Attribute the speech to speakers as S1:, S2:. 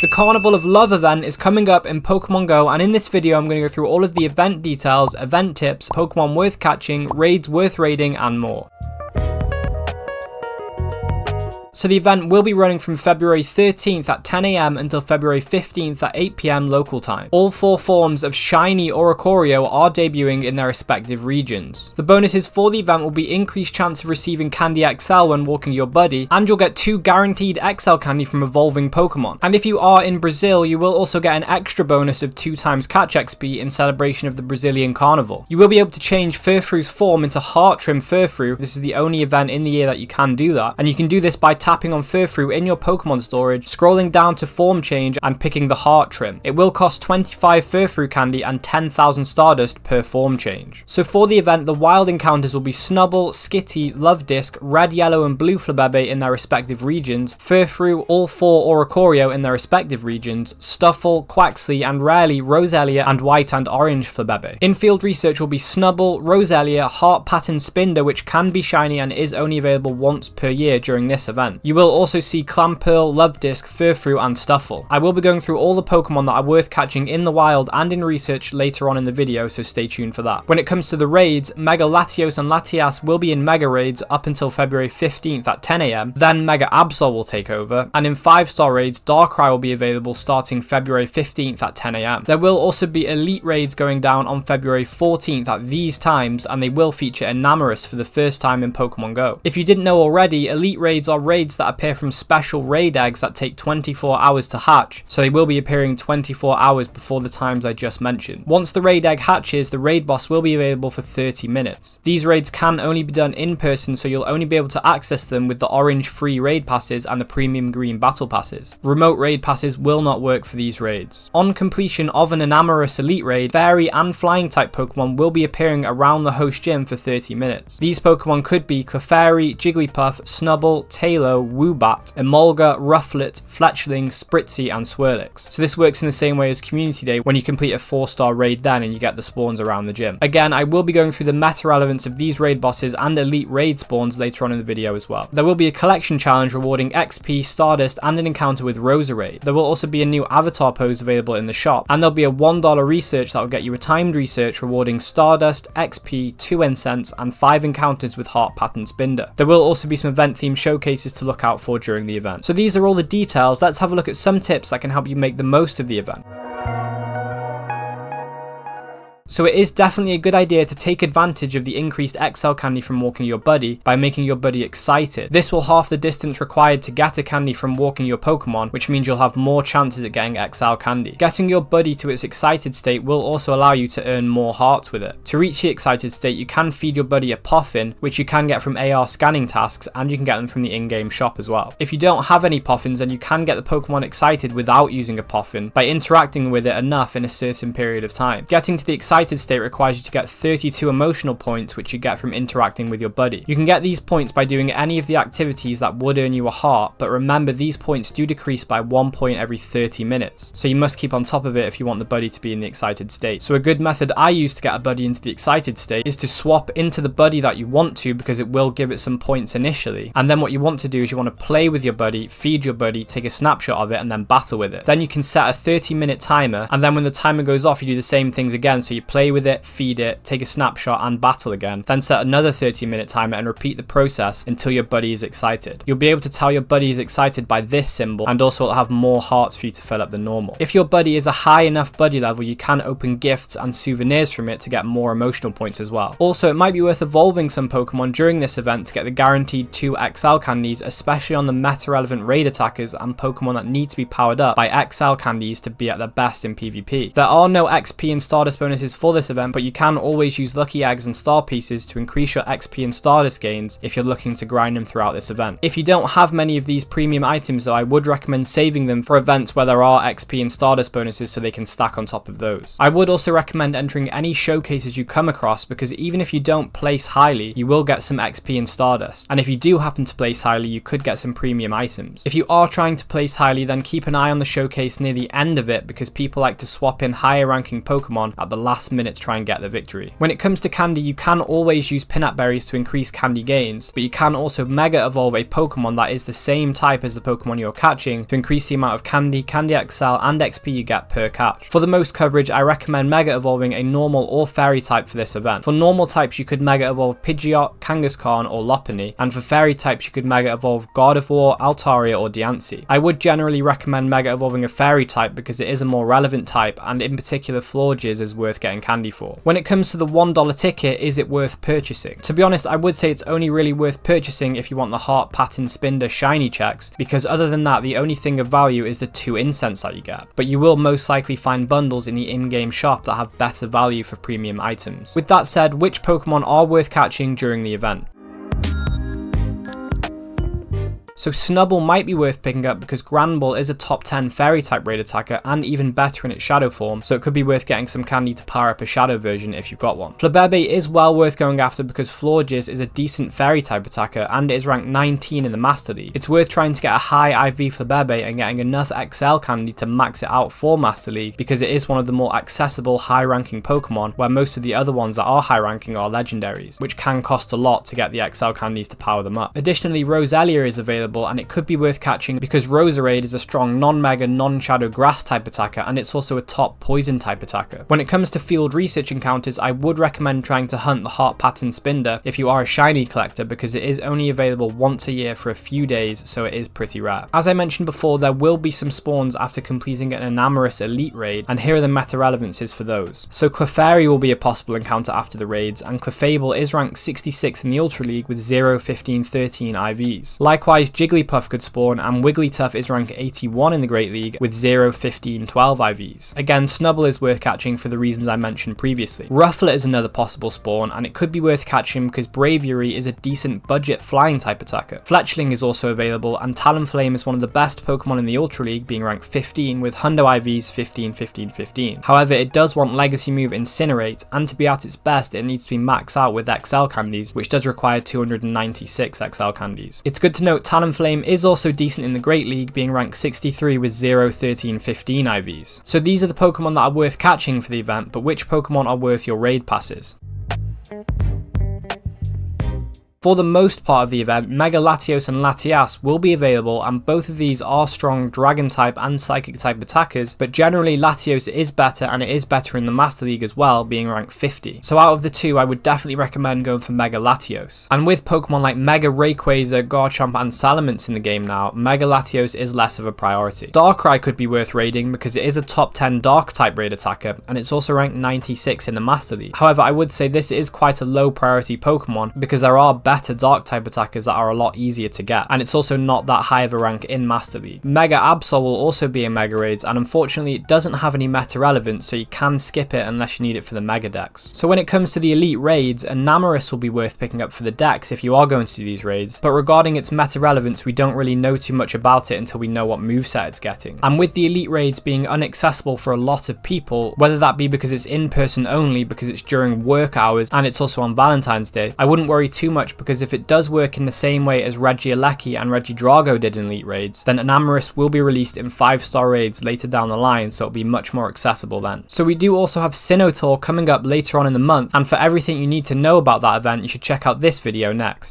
S1: The Carnival of Love event is coming up in Pokemon Go, and in this video I'm going to go through all of the event details, event tips, Pokemon worth catching, raids worth raiding, and more. So the event will be running from February 13th at 10 AM until February 15th at 8 PM local time. All 4 forms of Shiny or Oricorio are debuting in their respective regions. The bonuses for the event will be increased chance of receiving Candy XL when walking your buddy, and you'll get 2 guaranteed XL Candy from evolving Pokemon. And if you are in Brazil, you will also get an extra bonus of 2 times catch XP in celebration of the Brazilian Carnival. You will be able to change Furfru's form into Heart Trim Furfru. This is the only event in the year that you can do that, and you can do this by tapping on Furfru in your Pokemon storage, scrolling down to form change and picking the heart trim. It will cost 25 Furfru candy and 10,000 Stardust per form change. So for the event, the wild encounters will be Snubbull, Skitty, Luvdisc, Red, Yellow and Blue Flabebe in their respective regions, Furfru, all 4 Oricorio in their respective regions, Stuffle, Quaxly and rarely Roselia and White and Orange Flabebe. In-field research will be Snubbull, Roselia, Heart Pattern Spinder, which can be shiny and is only available once per year during this event. You will also see Clamperl, Luvdisc, Furfru and Stuffle. I will be going through all the Pokemon that are worth catching in the wild and in research later on in the video, so stay tuned for that. When it comes to the raids, Mega Latios and Latias will be in Mega Raids up until February 15th at 10 AM, then Mega Absol will take over, and in 5-star raids, Darkrai will be available starting February 15th at 10 AM. There will also be Elite Raids going down on February 14th at these times, and they will feature Enamorus for the first time in Pokemon Go. If you didn't know already, Elite Raids are raids that appear from special raid eggs that take 24 hours to hatch, so they will be appearing 24 hours before the times I just mentioned. Once the raid egg hatches, the raid boss will be available for 30 minutes. These raids can only be done in person, so you'll only be able to access them with the orange free raid passes and the premium green battle passes. Remote raid passes will not work for these raids. On completion of an Enamorus Elite Raid, Fairy and Flying type Pokemon will be appearing around the host gym for 30 minutes. These Pokemon could be Clefairy, Jigglypuff, Snubbull, Tailo, Woobat, Emolga, Rufflet, Fletchling, Spritzy and Swirlix. So this works in the same way as Community Day when you complete a 4-star raid then and you get the spawns around the gym. Again, I will be going through the meta relevance of these raid bosses and elite raid spawns later on in the video as well. There will be a collection challenge rewarding XP, Stardust and an encounter with Roserade. There will also be a new avatar pose available in the shop, and there'll be a $1 research that will get you a timed research rewarding Stardust, XP, 2 incense and 5 encounters with Heart Pattern Spinder. There will also be some event themed showcases to look out for during the event. So these are all the details. Let's have a look at some tips that can help you make the most of the event. So it is definitely a good idea to take advantage of the increased XL candy from walking your buddy by making your buddy excited. This will halve the distance required to get a candy from walking your Pokemon, which means you'll have more chances at getting XL candy. Getting your buddy to its excited state will also allow you to earn more hearts with it. To reach the excited state, you can feed your buddy a Poffin, which you can get from AR scanning tasks, and you can get them from the in-game shop as well. If you don't have any Poffins, then you can get the Pokemon excited without using a Poffin by interacting with it enough in a certain period of time. Getting to the excited state requires you to get 32 emotional points, which you get from interacting with your buddy. You can get these points by doing any of the activities that would earn you a heart, but remember these points do decrease by 1 point every 30 minutes, so you must keep on top of it if you want the buddy to be in the excited state. So a good method I use to get a buddy into the excited state is to swap into the buddy that you want to, because it will give it some points initially, and then what you want to do is you want to play with your buddy, feed your buddy, take a snapshot of it and then battle with it. Then you can set a 30-minute timer, and then when the timer goes off you do the same things again, so you play with it, feed it, take a snapshot and battle again, then set another 30-minute timer and repeat the process until your buddy is excited. You'll be able to tell your buddy is excited by this symbol, and also it'll have more hearts for you to fill up than normal. If your buddy is a high enough buddy level, you can open gifts and souvenirs from it to get more emotional points as well. Also, it might be worth evolving some Pokemon during this event to get the guaranteed 2 XL candies, especially on the meta relevant raid attackers and Pokemon that need to be powered up by XL candies to be at their best in PvP. There are no XP and Stardust bonuses for this event, but you can always use lucky eggs and star pieces to increase your XP and Stardust gains if you're looking to grind them throughout this event. If you don't have many of these premium items though, I would recommend saving them for events where there are XP and Stardust bonuses so they can stack on top of those. I would also recommend entering any showcases you come across, because even if you don't place highly, you will get some XP and Stardust, and if you do happen to place highly, you could get some premium items. If you are trying to place highly, then keep an eye on the showcase near the end of it, because people like to swap in higher ranking Pokemon at the last last minute to try and get the victory. When it comes to candy, you can always use peanut berries to increase candy gains, but you can also mega evolve a Pokemon that is the same type as the Pokemon you're catching to increase the amount of candy, Candy XL, and XP you get per catch. For the most coverage, I recommend mega evolving a normal or fairy type for this event. For normal types, you could mega evolve Pidgeot, Kangaskhan, or Lopunny, and for fairy types, you could mega evolve Gardevoir, Altaria, or Diancie. I would generally recommend mega evolving a fairy type because it is a more relevant type, and in particular Florges is worth getting candy for. When it comes to the $1 ticket, is it worth purchasing? To be honest, I would say it's only really worth purchasing if you want the Heart Pattern Spinder shiny checks, because other than that, the only thing of value is the 2 incense that you get. But you will most likely find bundles in the in-game shop that have better value for premium items. With that said, which Pokemon are worth catching during the event? So Snubbull might be worth picking up because Granbull is a top 10 fairy type raid attacker and even better in its shadow form, so it could be worth getting some candy to power up a shadow version if you've got one. Flabébé is well worth going after because Florges is a decent fairy type attacker and it is ranked 19 in the Master League. It's worth trying to get a high IV Flabébé and getting enough XL candy to max it out for Master League because it is one of the more accessible high ranking Pokemon, where most of the other ones that are high ranking are legendaries, which can cost a lot to get the XL candies to power them up. Additionally, Roselia is available and it could be worth catching because Roserade is a strong non-mega, non-shadow grass type attacker and it's also a top poison type attacker. When it comes to field research encounters, I would recommend trying to hunt the Heart Pattern Spinder if you are a shiny collector because it is only available once a year for a few days, so it is pretty rare. As I mentioned before, there will be some spawns after completing an Enamorus Elite raid, and here are the meta relevances for those. So Clefairy will be a possible encounter after the raids, and Clefable is ranked 66 in the Ultra League with 0, 15, 13 IVs. Likewise, Jigglypuff could spawn, and Wigglytuff is ranked 81 in the Great League with 0, 15, 12 IVs. Again, Snubbull is worth catching for the reasons I mentioned previously. Rufflet is another possible spawn, and it could be worth catching because Braviary is a decent budget flying type attacker. Fletchling is also available, and Talonflame is one of the best Pokemon in the Ultra League, being ranked 15 with Hundo IVs 15, 15, 15. However, it does want Legacy move Incinerate, and to be at its best, it needs to be maxed out with XL candies, which does require 296 XL candies. It's good to note Talonflame is also decent in the Great League, being ranked 63 with 0, 13, 15 IVs. So these are the Pokemon that are worth catching for the event, but which Pokemon are worth your raid passes? For the most part of the event, Mega Latios and Latias will be available, and both of these are strong Dragon type and Psychic type attackers, but generally Latios is better, and it is better in the Master League as well, being ranked 50. So out of the two, I would definitely recommend going for Mega Latios. And with Pokemon like Mega Rayquaza, Garchomp and Salamence in the game now, Mega Latios is less of a priority. Darkrai could be worth raiding because it is a top 10 Dark type raid attacker, and it's also ranked 96 in the Master League. However, I would say this is quite a low priority Pokemon because there are better Dark type attackers that are a lot easier to get, and it's also not that high of a rank in Master League. Mega Absol will also be in Mega Raids, and unfortunately it doesn't have any meta relevance, so you can skip it unless you need it for the Mega Dex. So when it comes to the Elite Raids, Enamorus will be worth picking up for the Dex if you are going to do these raids, but regarding its meta relevance, we don't really know too much about it until we know what moveset it's getting. And with the Elite Raids being inaccessible for a lot of people, whether that be because it's in person only, because it's during work hours, and it's also on Valentine's Day, I wouldn't worry too much because if it does work in the same way as Regieleki and Regidrago did in Elite Raids, then Enamorus will be released in 5-star raids later down the line, so it'll be much more accessible then. So we do also have Sinnoh coming up later on in the month, and for everything you need to know about that event, you should check out this video next.